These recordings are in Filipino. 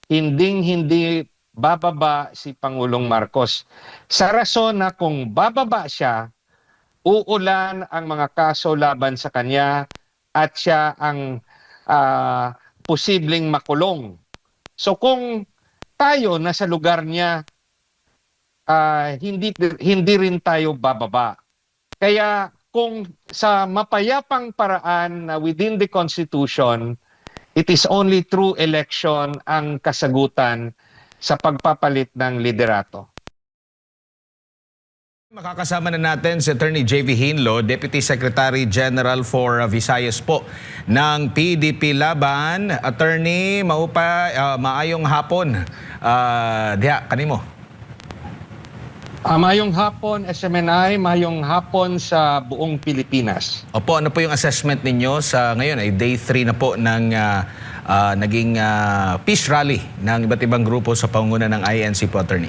hindi bababa si Pangulong Marcos. Sa rason na kung bababa siya, uulan ang mga kaso laban sa kanya at siya ang posibleng makulong. So kung tayo nasa lugar niya, hindi rin tayo bababa. Kaya kung sa mapayapang paraan na within the Constitution, it is only through election ang kasagutan sa pagpapalit ng liderato. Makakasama na natin si Attorney J.V. Hinlo, Deputy Secretary General for Visayas po ng PDP Laban. Attorney, maayong hapon. Diha, kanimo. Mayong hapon SMNI, mayong hapon sa buong Pilipinas. Opo, ano po yung assessment ninyo sa ngayon ay day 3 na po ng naging peace rally ng iba't ibang grupo sa pangunguna ng INC po, Attorney?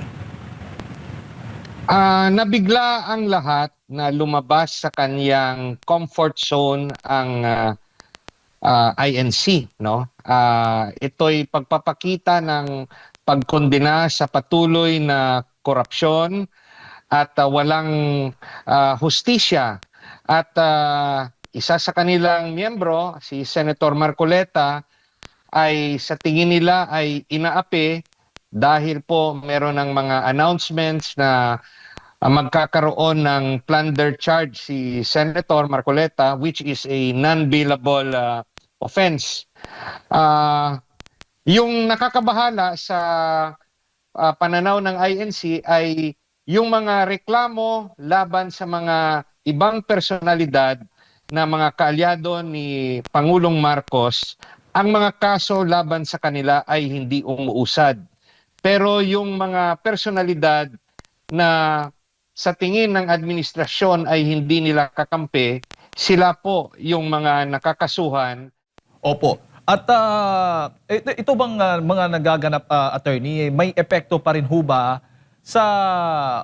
Nabigla ang lahat na lumabas sa kanyang comfort zone ang INC, no? Ito'y pagpapakita ng pagkondena sa patuloy na korupsyon at walang hustisya. At isa sa kanilang miyembro, si Senator Marcoleta, ay sa tingin nila ay inaapi dahil po meron ng mga announcements na magkakaroon ng plunder charge si Senator Marcoleta, which is a non-bailable offense. Yung nakakabahala sa pananaw ng INC ay yung mga reklamo laban sa mga ibang personalidad na mga kaalyado ni Pangulong Marcos, ang mga kaso laban sa kanila ay hindi umuusad. Pero yung mga personalidad na sa tingin ng administrasyon ay hindi nila kakampi, sila po yung mga nakakasuhan. Opo. At ito bang mga nagaganap, attorney, may epekto pa rin ho ba sa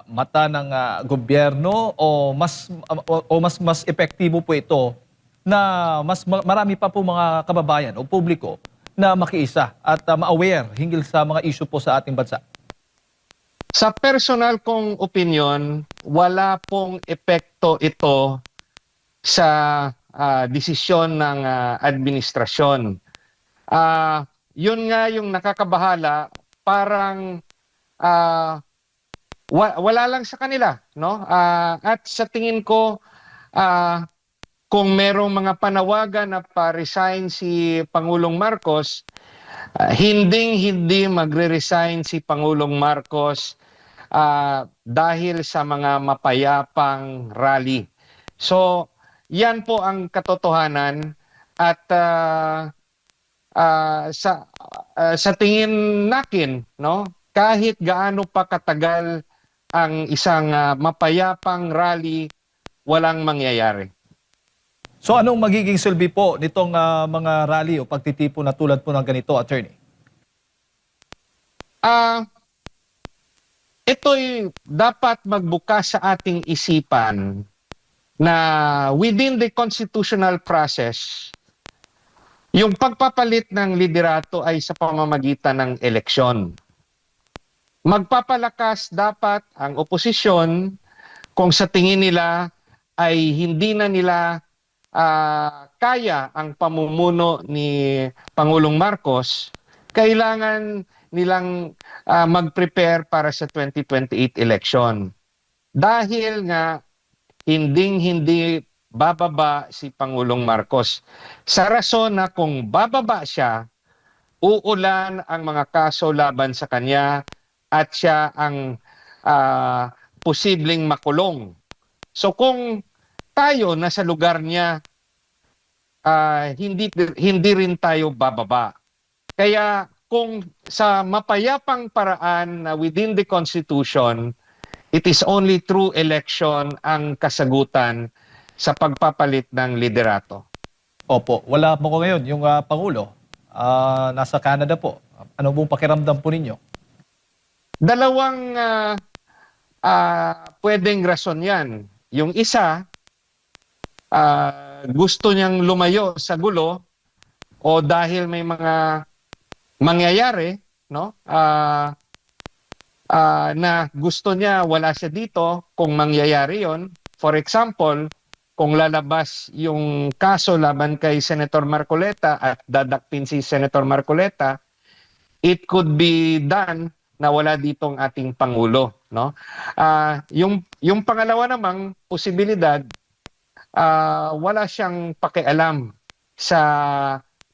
mata ng gobyerno o mas epektibo po ito na marami pa po mga kababayan o publiko na makiisa at ma-aware hinggil sa mga issue po sa ating bansa? Sa personal kong opinion, wala pong epekto ito sa desisyon ng administrasyon. Yun nga yung nakakabahala, parang wala lang sa kanila, no? At sa tingin ko, kung merong mga panawagan na pa-resign si Pangulong Marcos, hindi magre-resign si Pangulong Marcos dahil sa mga mapayapang rally. So, yan po ang katotohanan at sa tingin natin, no, kahit gaano pa katagal ang isang mapayapang rally, walang mangyayari. So anong magiging silbi po nitong mga rally o pagtitipon na tulad po ng ganito, attorney? Ito'y dapat magbukas sa ating isipan na within the constitutional process, yung pagpapalit ng liderato ay sa pamamagitan ng eleksyon. Magpapalakas dapat ang oposisyon kung sa tingin nila ay hindi na nila kaya ang pamumuno ni Pangulong Marcos, kailangan nilang mag-prepare para sa 2028 election. Dahil nga hindi bababa si Pangulong Marcos. Sa rason na kung bababa siya, uulan ang mga kaso laban sa kanya at siya ang posibleng makulong. So kung tayo nasa lugar niya, hindi rin tayo bababa. Kaya kung sa mapayapang paraan na within the Constitution, it is only through election ang kasagutan sa pagpapalit ng liderato. Opo, wala po ko ngayon yung Pangulo. Nasa Canada po. Ano pong pakiramdam po ninyo? Dalawang pwedeng rason yan. Yung isa, gusto niyang lumayo sa gulo o dahil may mga mangyayari no? Na gusto niya wala siya dito kung mangyayari yon. For example, kung lalabas yung kaso laban kay Senator Marcoleta at dadakpin si Senator Marcoleta, it could be done na wala ditong ating Pangulo, no? Yung pangalawa namang posibilidad, wala siyang pakialam sa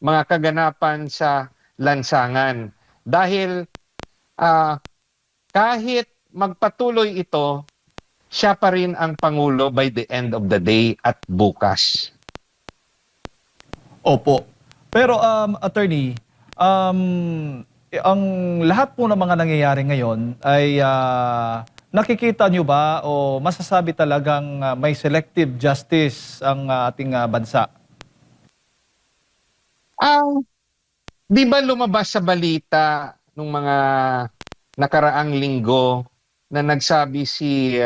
mga kaganapan sa lansangan. Dahil kahit magpatuloy ito, siya pa rin ang Pangulo by the end of the day at bukas. Opo. Pero attorney, ang lahat po ng mga nangyayari ngayon ay nakikita nyo ba o masasabi talagang may selective justice ang ating bansa? Di ba lumabas sa balita nung mga nakaraang linggo na nagsabi si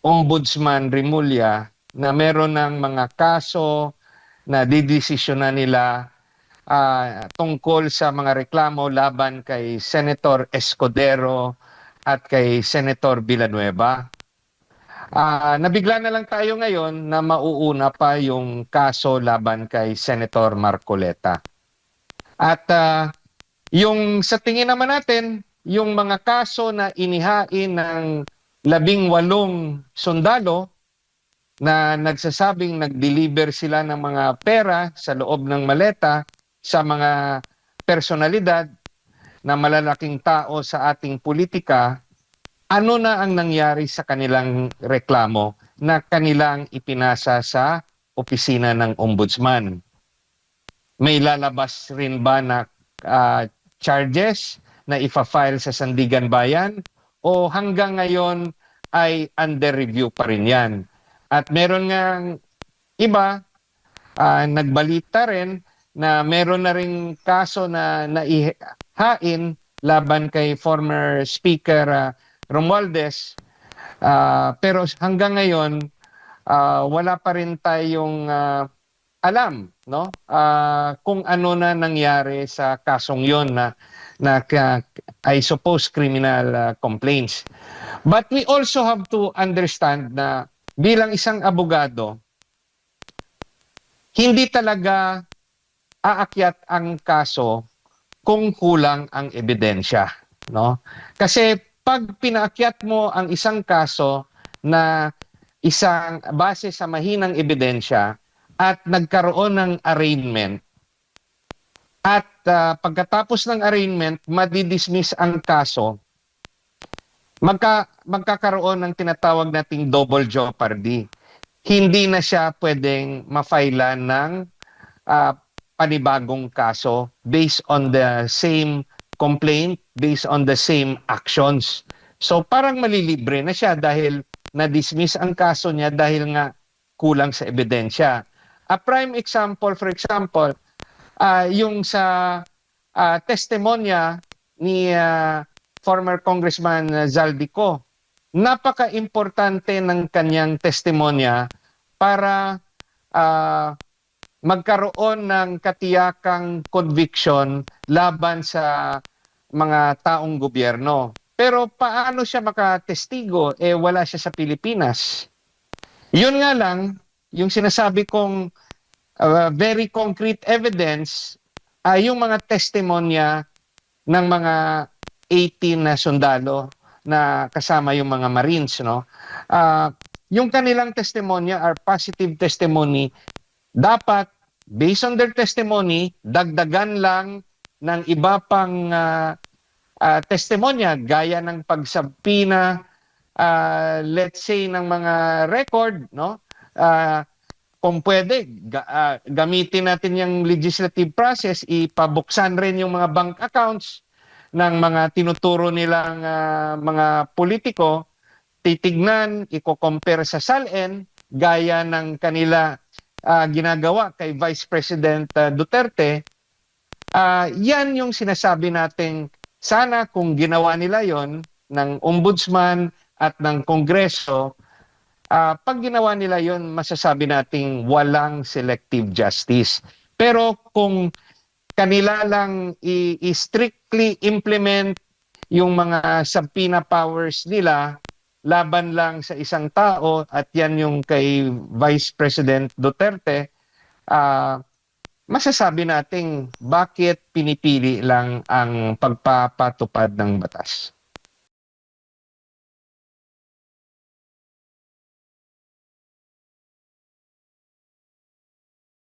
Ombudsman Rimulya na meron ng mga kaso na didesisyonan nila tungkol sa mga reklamo laban kay Senator Escudero at kay Senator Villanueva. Nabigla na lang tayo ngayon na mauuna pa yung kaso laban kay Senator Marcoleta. At yung sa tingin naman natin, yung mga kaso na inihain ng 18 sundalo na nagsasabing nag-deliver sila ng mga pera sa loob ng maleta sa mga personalidad na malalaking tao sa ating politika, ano na ang nangyari sa kanilang reklamo na kanilang ipinasa sa opisina ng ombudsman? May lalabas rin ba na charges na ifa-file sa Sandigan Bayan o hanggang ngayon ay under review pa rin yan? At meron nga iba, nagbalita rin na meron na rin kaso na naihain laban kay former Speaker Romualdez. Pero hanggang ngayon, wala pa rin tayong alam, no? Kung ano na nangyari sa kasong yon na I suppose criminal complaints. But we also have to understand na bilang isang abogado, hindi talaga aakyat ang kaso kung kulang ang ebidensya, no? Kasi pag pinaakyat mo ang isang kaso na isang base sa mahinang ebidensya at nagkaroon ng arraignment at pagkatapos ng arraignment madidismiss ang kaso, magkakaroon ng tinatawag nating double jeopardy. Hindi na siya pwedeng mafailan ng panibagong kaso based on the same complaint, based on the same actions. So parang malilibre na siya dahil na-dismiss ang kaso niya dahil nga kulang sa ebidensya. A prime example, for example, yung sa testimonya ni former Congressman Zaldico. Napaka-importante ng kanyang testimonya para magkaroon ng katiyakang conviction laban sa mga taong gobyerno. Pero paano siya makatestigo? Wala siya sa Pilipinas. Yun nga lang, yung sinasabi kong very concrete evidence ay yung mga testimonya ng mga 18 na sundalo na kasama yung mga Marines, no? Yung kanilang testimonya are positive testimony. Dapat based on their testimony, dagdagan lang ng iba pang testimonya gaya ng pagsabpina, let's say ng mga record, no? Kung pwede, gamitin natin yung legislative process, ipabuksan rin yung mga bank accounts ng mga tinuturo nilang mga politiko, titignan, i-compare sa SALN, gaya ng kanila ginagawa kay Vice President Duterte. Yan yung sinasabi nating sana kung ginawa nila yon ng ombudsman at ng Kongreso, pag ginawa nila yon, masasabi nating walang selective justice. Pero kung kanila lang i-strictly implement yung mga subpoena powers nila laban lang sa isang tao, at yan yung kay Vice President Duterte, masasabi nating bakit pinipili lang ang pagpapatupad ng batas.